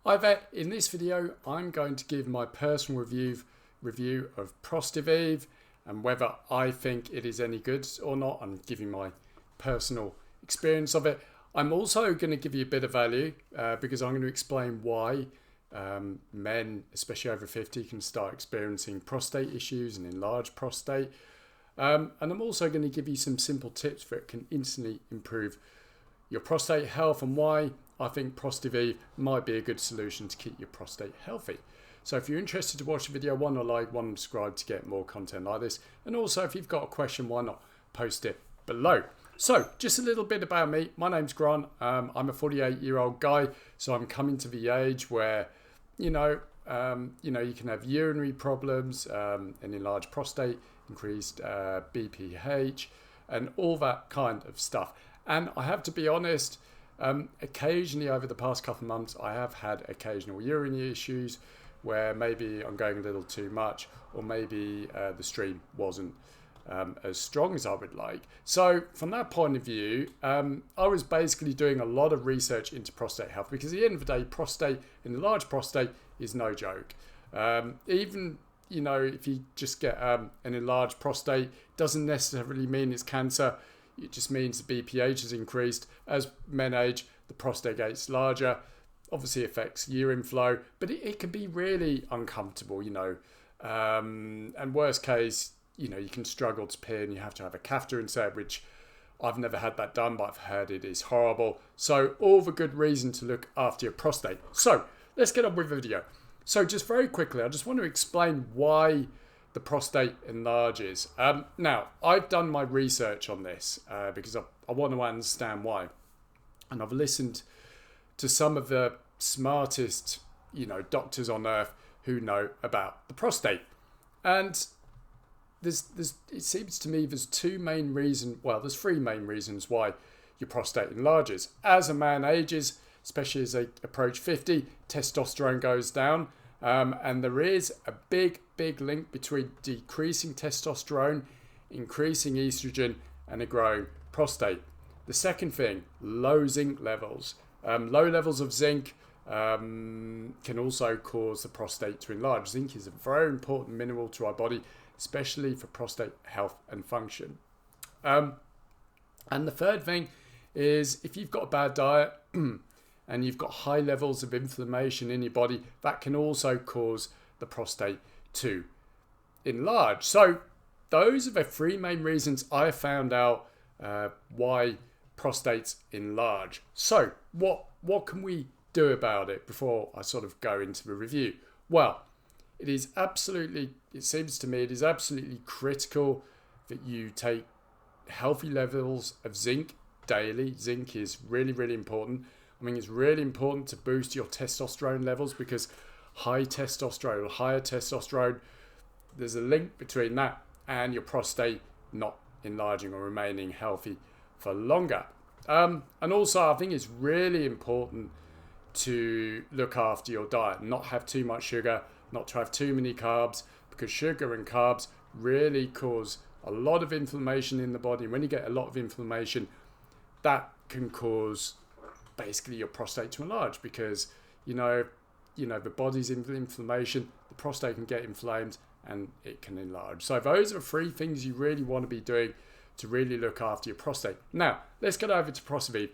Hi there, in this video I'm going to give my personal review of ProstaVive and whether I think it is any good or not. I'm giving my personal experience of it. I'm also going to give you a bit of value because I'm going to explain why men, especially over 50, can start experiencing prostate issues and enlarged prostate. And I'm also going to give you some simple tips that can instantly improve your prostate health and why I think ProstaVive might be a good solution to keep your prostate healthy. So if you're interested to watch the video, one like, one subscribe to get more content like this. And also if you've got a question, why not post it below. So just a little bit about me. My name's Grant. I'm a 48-year-old guy. So I'm coming to the age where, you can have urinary problems, an enlarged prostate, increased BPH, and all that kind of stuff. And I have to be honest, occasionally over the past couple of months, I have had occasional urinary issues where maybe I'm going a little too much, or maybe the stream wasn't as strong as I would like. So from that point of view, I was basically doing a lot of research into prostate health because at the end of the day, enlarged prostate is no joke. Even if you just get an enlarged prostate, doesn't necessarily mean it's cancer. It just means the BPH has increased. As men age, the prostate gets larger. Obviously affects urine flow, but it can be really uncomfortable, and worst case, you can struggle to pee and you have to have a catheter inserted, which I've never had that done, but I've heard it is horrible. So all the good reason to look after your prostate. So let's get on with the video. So just very quickly, I just want to explain why the prostate enlarges. Now, I've done my research on this because I want to understand why. And I've listened to some of the smartest, doctors on earth who know about the prostate. And it seems to me there's three main reasons why your prostate enlarges. As a man ages, especially as they approach 50, testosterone goes down. And there is a big link between decreasing testosterone, increasing estrogen, and a growing prostate. The second thing, low zinc levels. Low levels of zinc can also cause the prostate to enlarge. Zinc is a very important mineral to our body, especially for prostate health and function. And the third thing is if you've got a bad diet, and you've got high levels of inflammation in your body, that can also cause the prostate to enlarge. So those are the three main reasons I found out why prostates enlarge. So what can we do about it before I sort of go into the review? Well, it seems to me it is absolutely critical that you take healthy levels of zinc daily. Zinc is really, really important. It's really important to boost your testosterone levels because higher testosterone, there's a link between that and your prostate not enlarging or remaining healthy for longer. And also, I think it's really important to look after your diet, not have too much sugar, not to have too many carbs, because sugar and carbs really cause a lot of inflammation in the body. And when you get a lot of inflammation, that can cause basically your prostate to enlarge because the body's inflammation, the prostate can get inflamed and it can enlarge. So those are three things you really want to be doing to really look after your prostate. Now let's get over to ProstaVive.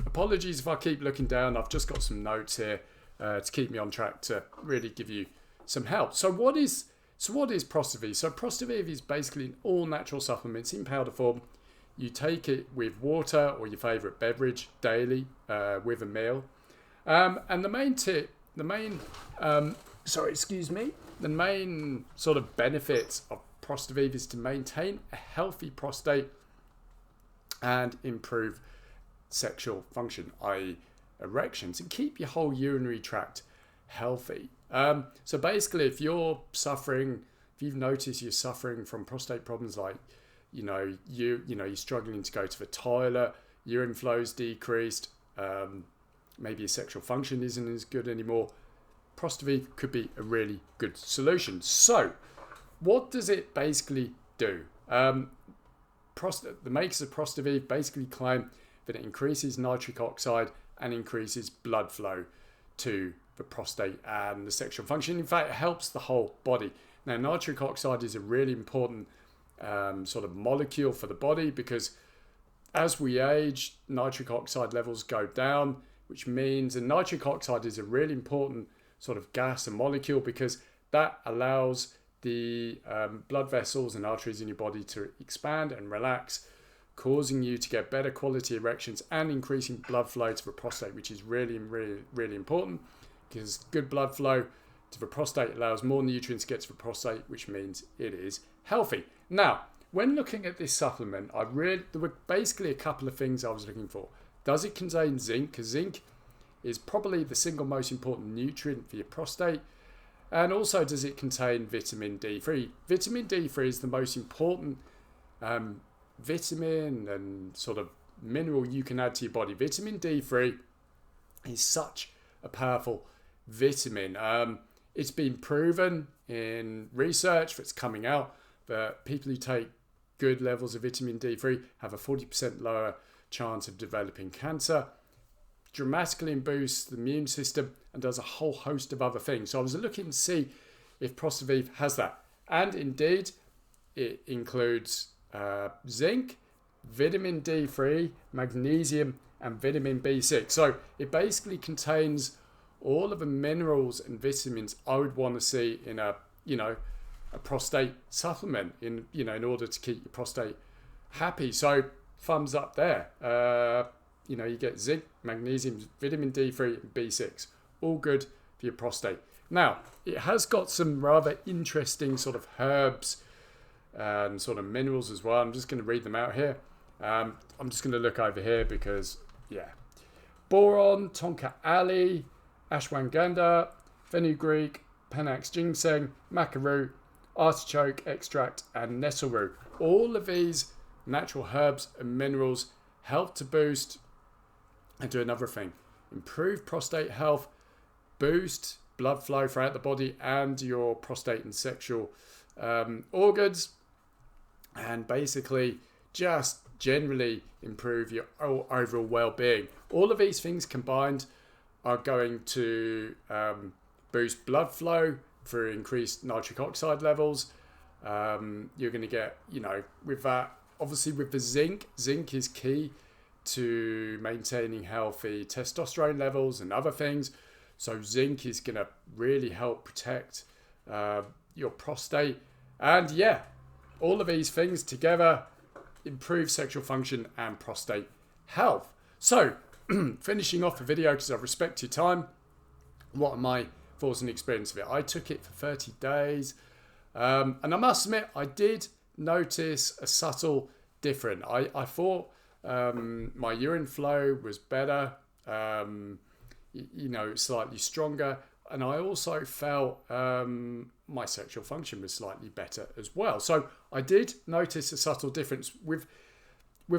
Apologies if I keep looking down. I've just got some notes here to keep me on track to really give you some help. So what is ProstaVive? So ProstaVive is basically an all natural supplement in powder form. You take it with water or your favourite beverage daily with a meal. And the main sort of benefits of ProstaVive is to maintain a healthy prostate and improve sexual function, i.e. erections, and keep your whole urinary tract healthy. So basically, if you've noticed you're suffering from prostate problems like you're struggling to go to the toilet, urine flow's decreased, maybe your sexual function isn't as good anymore, ProstaVive could be a really good solution. So what does it basically do? The makers of ProstaVive basically claim that it increases nitric oxide and increases blood flow to the prostate and the sexual function. In fact, it helps the whole body. Now, nitric oxide is a really important sort of molecule for the body, because as we age, nitric oxide levels go down, which means, and nitric oxide is a really important sort of gas and molecule, because that allows the blood vessels and arteries in your body to expand and relax, causing you to get better quality erections and increasing blood flow to the prostate, which is really, really, really important, because good blood flow to the prostate allows more nutrients to get to the prostate, which means it is healthy. Now, when looking at this supplement, there were basically a couple of things I was looking for. Does it contain zinc? Because zinc is probably the single most important nutrient for your prostate. And also, does it contain vitamin D3? Vitamin D3 is the most important vitamin and sort of mineral you can add to your body. Vitamin D3 is such a powerful vitamin. It's been proven in research that's coming out that people who take good levels of vitamin D3 have a 40% lower chance of developing cancer, dramatically boosts the immune system, and does a whole host of other things. So I was looking to see if ProstaVive has that. And indeed, it includes zinc, vitamin D3, magnesium, and vitamin B6. So it basically contains all of the minerals and vitamins I would want to see in a prostate supplement in order to keep your prostate happy. So thumbs up there. You get zinc, magnesium, vitamin D3, and B6. All good for your prostate. Now, it has got some rather interesting sort of herbs and sort of minerals as well. I'm just going to read them out here. I'm just going to look over here because, boron, tonka ali, ashwagandha, fenugreek, panax ginseng, maca artichoke extract, and nettle root. All of these natural herbs and minerals help to boost and do another thing: improve prostate health, boost blood flow throughout the body and your prostate and sexual organs, and basically just generally improve your overall well-being. All of these things combined are going to boost blood flow through increased nitric oxide levels. You're going to get, with that, obviously with the zinc is key to maintaining healthy testosterone levels and other things. So zinc is going to really help protect your prostate. And all of these things together improve sexual function and prostate health. So finishing off the video, because I respect your time, what are my thoughts and experience of it? I took it for 30 days. And I must admit, I did notice a subtle difference. I thought my urine flow was better, slightly stronger. And I also felt my sexual function was slightly better as well. So I did notice a subtle difference. With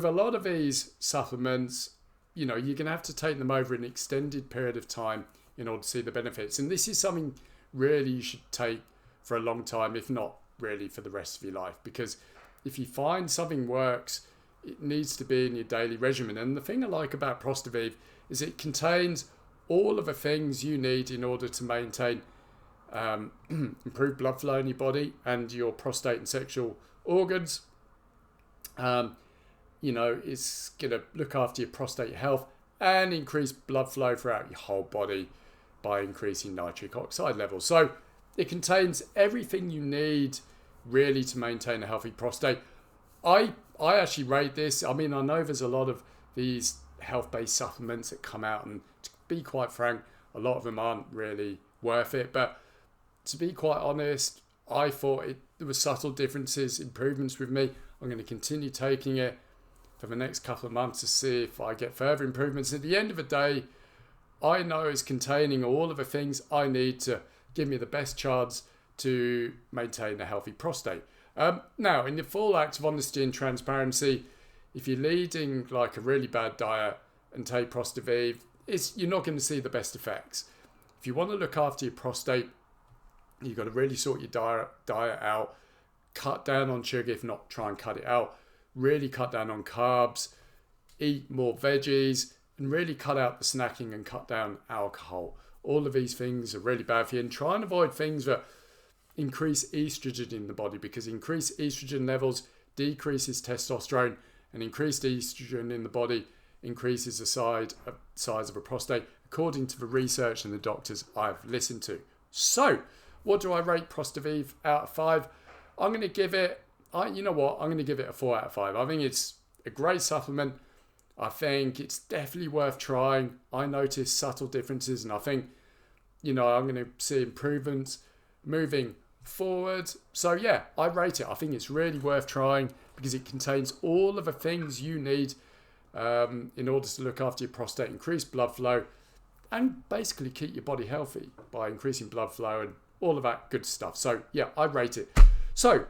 a lot of these supplements, you're going to have to take them over an extended period of time in order to see the benefits. And this is something really you should take for a long time, if not really for the rest of your life. Because if you find something works, it needs to be in your daily regimen. And the thing I like about ProstaVive is it contains all of the things you need in order to maintain improved blood flow in your body and your prostate and sexual organs. It's going to look after your prostate health and increase blood flow throughout your whole body by increasing nitric oxide levels. So it contains everything you need really to maintain a healthy prostate. I actually rate this. I mean, I know there's a lot of these health-based supplements that come out, and to be quite frank, a lot of them aren't really worth it. But to be quite honest, I thought there were subtle differences, improvements with me. I'm going to continue taking it for the next couple of months to see if I get further improvements. At the end of the day, I know it's containing all of the things I need to give me the best chance to maintain a healthy prostate. Now, in the full act of honesty and transparency, if you're leading like a really bad diet and take ProstaVive, you're not going to see the best effects. If you want to look after your prostate, you've got to really sort your diet out, cut down on sugar, if not try and cut it out, really cut down on carbs, eat more veggies, and really cut out the snacking and cut down alcohol. all of these things are really bad for you, and try and avoid things that increase estrogen in the body, because increased estrogen levels decreases testosterone, and increased estrogen in the body increases the size of a prostate, according to the research and the doctors I've listened to. So, what do I rate ProstaVive out of 5? I'm going to give it, you know what, I'm going to give it a 4 out of 5. I think it's a great supplement. I think it's definitely worth trying. I notice subtle differences, and I think, you know, I'm going to see improvements moving forward. So yeah, I rate it. I think it's really worth trying because it contains all of the things you need in order to look after your prostate, increase blood flow, and basically keep your body healthy by increasing blood flow and all of that good stuff. So yeah, I rate it. So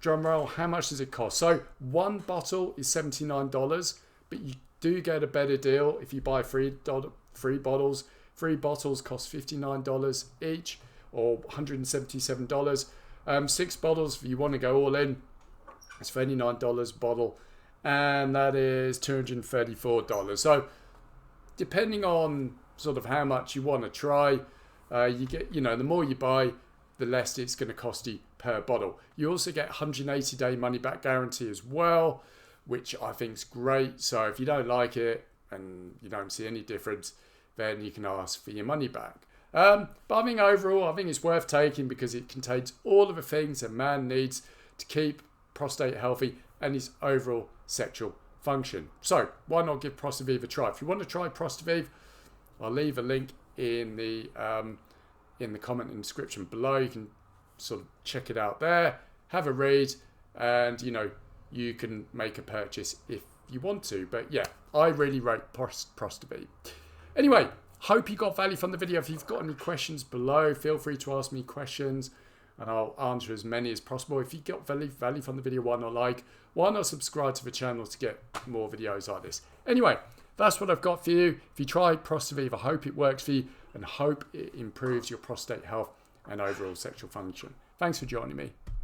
drum roll, how much does it cost? So one bottle is $79, but you do get a better deal if you buy three bottles. 3 bottles cost $59 each, or $177. 6 bottles, if you want to go all in, it's $39 a bottle, and that is $234. So depending on sort of how much you want to try, you get, you know, the more you buy, the less it's going to cost you per bottle. You also get 180-day money-back guarantee as well, which I think is great. So if you don't like it and you don't see any difference, then you can ask for your money back. But I think overall, I think it's worth taking because it contains all of the things a man needs to keep prostate healthy and his overall sexual function. So why not give ProstaVive a try? If you want to try ProstaVive, I'll leave a link in the comment and description below. You can sort of check it out there, have a read, and you know, you can make a purchase if you want to. But yeah, I really rate ProstaVive. Anyway, hope you got value from the video. If you've got any questions below, feel free to ask me questions and I'll answer as many as possible. If you got value from the video, why not subscribe to the channel to get more videos like this. Anyway, that's what I've got for you. If you try ProstaVive, I hope it works for you and hope it improves your prostate health and overall sexual function. Thanks for joining me.